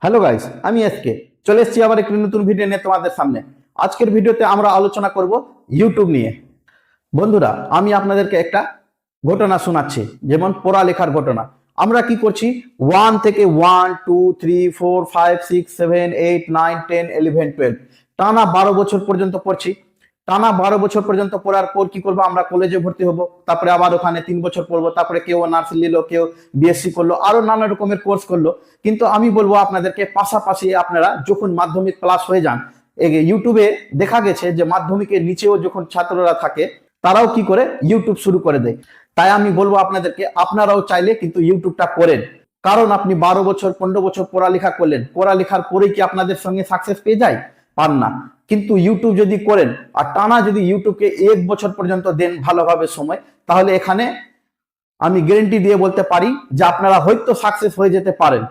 Hello guys, আমি SK চলে এসেছি আবার একটি নতুন ভিডিও নিয়ে তোমাদের সামনে। আজকের ভিডিওতে আমরা আলোচনা করব ইউটিউব নিয়ে। বন্ধুরা, আমি আপনাদেরকে একটা ঘটনা শোনাচ্ছি, যেমন পড়ালেখার ঘটনা। আমরা কি করছি, 1 থেকে 1 2 3 4 5 6 7 8 9 10 11 12 টানা 12 বছর পর্যন্ত পড়ছি। টানা 12 বছর পর্যন্ত পড়ার পর কি করবো, আমরা কলেজে ভর্তি হব, তারপরে আবার ওখানে 3 বছর পড়বো, তারপরে কেউ নার্স নিল, কেউ বিএসসি করলো, আরো নানা রকমের কোর্স করলো। কিন্তু আমি বলবো আপনাদেরকে, পাশাপাশি আপনারা যখন মাধ্যমিক ক্লাস হয়ে যান, ইউটিউবে দেখা গেছে যে মাধ্যমিকের নিচেও যখন ছাত্ররা থাকে, তারাও কি করে ইউটিউব শুরু করে দেয়। তাই আমি বলবো আপনাদেরকে, আপনারাও চাইলে কিন্তু ইউটিউবটা করেন। কারণ আপনি 12 বছর 15 বছর পড়ালেখা করলেন, পড়ালেখার পরেই কি আপনাদের সঙ্গে সাকসেস পেয়ে যায়? পান না। কিন্তু ইউটিউব যদি করেন আর টানা যদি ইউটিউবকে 1 বছর পর্যন্ত দেন ভালোভাবে সময়, তাহলে এখানে আমি গ্যারেন্টি দিয়ে বলতে পারি যে আপনারা হয়তো সাকসেস হয়ে যেতে পারেন।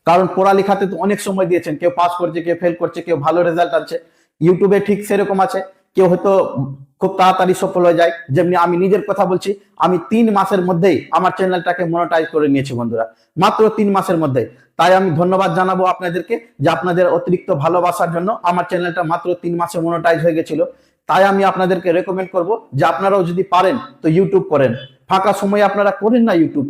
কারণ পড়ালেখাতে তো অনেক সময় দিয়েছেন, কেউ পাস করছে, কেউ ফেল করছে, কেউ ভালো রেজাল্ট আনছে। ইউটিউবে ঠিক সেরকম আছে, কেউ হয়তো খুব তাড়াতাড়ি সফল হয়ে যায়। যেমনি আমি নিজের কথা বলছি, আমি 3 মাসের মধ্যেই আমার চ্যানেলটাকে মনিটাইজ করে নিয়েছি বন্ধুরা, মাত্র 3 মাসের মধ্যে। তাই আমি ধন্যবাদ জানাবো আপনাদেরকে যে আপনাদের অতিরিক্ত ভালোবাসার জন্য আমার চ্যানেলটা মাত্র 3 মাসে মনিটাইজ হয়ে গেছিল। তাই আমি আপনাদেরকে রেকমেন্ড করব যে আপনারাও যদি পারেন তো ইউটিউব করেন। ফাঁকা সময় আপনারা করেন না ইউটিউব।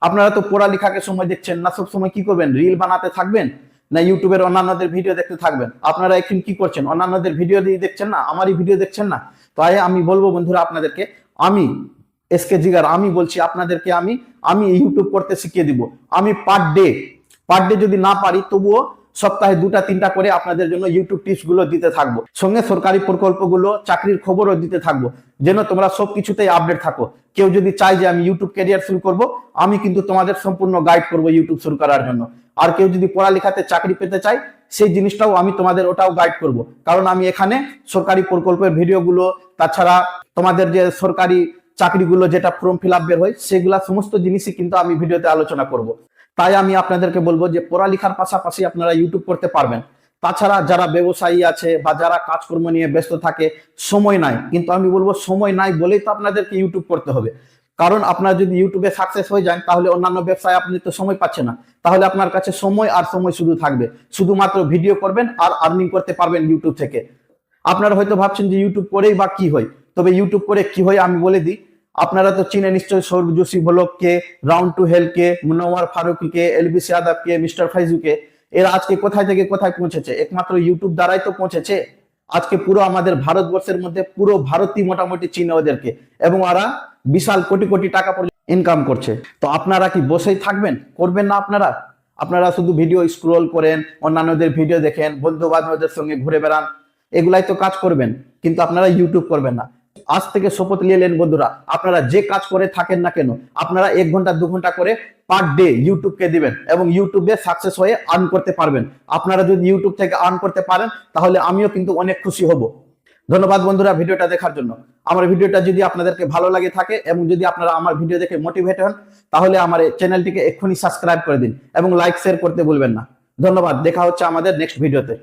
আপনারা তো পড়ালেখাকে সময় দেখছেন না, সব সময় কি করবেন, রিল বানাতে থাকবেন না ইউটিউবের অন্যান্যদের ভিডিও দেখতে থাকবেন? আপনারা এখন কি করছেন, অন্যান্যদের ভিডিও দিয়ে দেখছেন না, আমারই ভিডিও দেখছেন না। তাই আমি বলবো বন্ধুরা আপনাদেরকে, আমি এসকে জিগার, আমি বলছি আপনাদেরকে, আমি ইউটিউব করতে শিখিয়ে দিব। আমি পার ডে যদি না পারি তবুও সপ্তাহে 2টা 3টা করে আপনাদের জন্য ইউটিউব টিপস গুলো দিতে থাকবো, সঙ্গে সরকারি প্রকল্পগুলো, চাকরির খবরও দিতে থাকবো, যেন তোমরা সবকিছুতেই আপডেট থাকো। কেউ যদি চাই যে আমি ইউটিউব ক্যারিয়ার শুরু করব, আমি কিন্তু তোমাদের সম্পূর্ণ গাইড করব ইউটিউব শুরু করার জন্য। আর কেউ যদি পড়ালেখাতে চাকরি পেতে চায়, সেই জিনিসটাও আমি তোমাদের ওটাও গাইড করব। কারণ আমি এখানে সরকারি প্রকল্পের ভিডিওগুলো, তাছাড়া তোমাদের যে সরকারি চাকরিগুলো যেটা ফর্ম ফিল আপ বের হয়, সেগুলা সমস্ত জিনিসই কিন্তু আমি ভিডিওতে আলোচনা করব। তাই আমি আপনাদেরকে বলবো যে পড়ালেখার পাশাপাশি আপনারা ইউটিউব করতে পারবেন। তাছাড়া যারা ব্যবসায়ী আছে বা যারা কাজকর্ম নিয়ে ব্যস্ত থাকে, সময় নাই, কিন্তু আমি বলবো সময় নাই বলেই তো আপনাদেরকে ইউটিউব করতে হবে। কারণ আপনারা যদি ইউটিউবে সাকসেস হয়ে যান, তাহলে অন্যান্য ব্যবসায় আপনি তো সময় পাচ্ছেন না। তাহলে আপনার কাছে সময় আর সময় শুধু থাকবে, শুধুমাত্র ভিডিও করবেন আর আর্নিং করতে পারবেন ইউটিউব থেকে। আপনারা হয়তো ভাবছেন যে ইউটিউব করেই বা কি হয়, তবে ইউটিউব করে কি হয় আমি বলে দিই। আপনারা তো চিনে নিশ্চয়ই Sourav Joshi ব্লগকে, round two হেলকে, Munawar ফারুকীকে, LBC আদাবকে, mister ফাইজুকে। এরা আজকে কোথায় থেকে কোথায় পৌঁছেছে? একমাত্র ইউটিউব দ্বারাই তো পৌঁছেছে। আজকে পুরো আমাদের ভারতবর্ষের মধ্যে পুরো ভারতই মোটামুটি চিনে ওদেরকে, এবং ওরা বিশাল কোটি কোটি টাকা পর্যন্ত ইনকাম করছে। তো আপনারা কি বসেই থাকবেন? করবেন না আপনারা? আপনারা শুধু ভিডিও স্ক্রল করেন, অন্যান্যদের ভিডিও দেখেন, বন্ধু বান্ধবদের সঙ্গে ঘুরে বেড়ান, এগুলাই তো কাজ করবেন, কিন্তু আপনারা ইউটিউব করবেন না। আজ থেকে শপথ নিয়ে নেন বন্ধুরা, আপনারা যে কাজ করে থাকেন না কেন, আপনারা 1 ঘন্টা 2 ঘন্টা করে পার ডে ইউটিউবকে দিবেন, এবং ইউটিউবে সাকসেস হয়ে আর্ন করতে পারবেন। আপনারা যদি ইউটিউব থেকে আর্ন করতে পারেন, তাহলে আমিও কিন্তু অনেক খুশি হব। ধন্যবাদ বন্ধুরা ভিডিওটা দেখার জন্য। আমার ভিডিওটা যদি আপনাদেরকে ভালো লাগে থাকে, এবং যদি আপনারা আমার ভিডিও দেখে মোটিভেট হন, তাহলে আমার চ্যানেলটিকে এক্ষুনি সাবস্ক্রাইব করে দিন এবং লাইক শেয়ার করতে ভুলবেন না। ধন্যবাদ, দেখা হচ্ছে আমাদের নেক্সট ভিডিওতে।